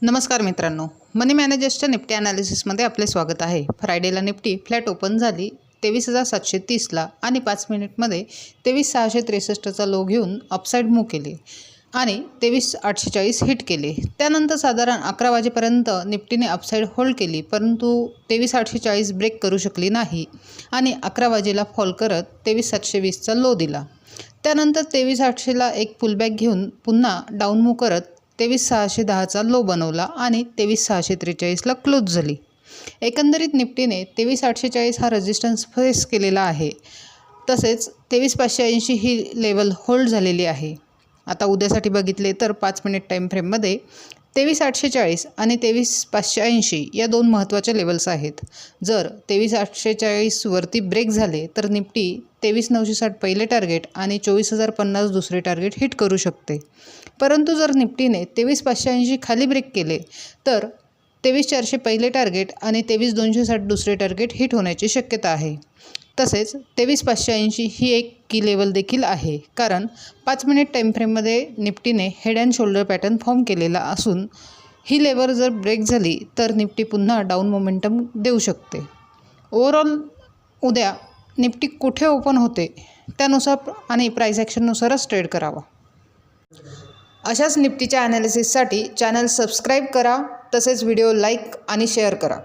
नमस्कार मित्रांनो, मनी मॅनेजर्सच्या निफ्टी ॲनालिसिसमध्ये आपले स्वागत आहे। फ्रायडेला निफ्टी फ्लॅट ओपन झाली 23,730ला आणि 5 मिनिटमध्ये 23,663चा लो घेऊन अपसाईड मूव्ह केली आणि 23,840 हिट केले। त्यानंतर साधारण 11 वाजेपर्यंत निफ्टीने अपसाईड होल्ड केली, परंतु 23,840 ब्रेक करू शकली नाही आणि 11 वाजेला फॉल करत 23,720चा लो दिला। त्यानंतर 23,800ला एक पुलबॅक घेऊन पुन्हा डाऊन मूव्ह करत 23,610चा लो बनवला आणि 23,643ला क्लोज झाली। एकंदरीत निफ्टीने 23,840 हा रेजिस्टन्स फेस केलेला आहे, तसेच 23,580 ही लेवल होल्ड झालेली आहे। आता उद्यासाठी बघितले तर 5 मिनिट टाईम फ्रेममध्ये 23,840 आणि 23,580 या दोन महत्त्वाच्या लेवल्स आहेत। जर 23,840 वरती ब्रेक झाले तर निफ्टी 23,960 पहिले टार्गेट आणि 24,050 दुसरे टार्गेट हिट करू शकते, परंतु जर निफ्टीने 23,580 खाली ब्रेक केले तर 23,400 पहिले टार्गेट आणि 23,260 दुसरे टार्गेट हिट होण्याची शक्यता आहे। तसेच 23,580 ही एक की लेवल देखील आहे, कारण 5 मिनिट टाईम फ्रेममध्ये निफ्टीने head and shoulder pattern form केलेला असून ही लेवल जर ब्रेक झाली तर निफ्टी पुन्हा डाऊन मोमेंटम देऊ शकते। ओव्हरऑल उद्या निफ्टी कुठे ओपन होते त्यानुसार आणि प्राइस ॲक्शननुसारच ट्रेड करावा। अशाच निफ्टीच्या ॲनालिसिससाठी चॅनल सबस्क्राईब करा, तसेच व्हिडिओ लाईक आणि शेअर करा।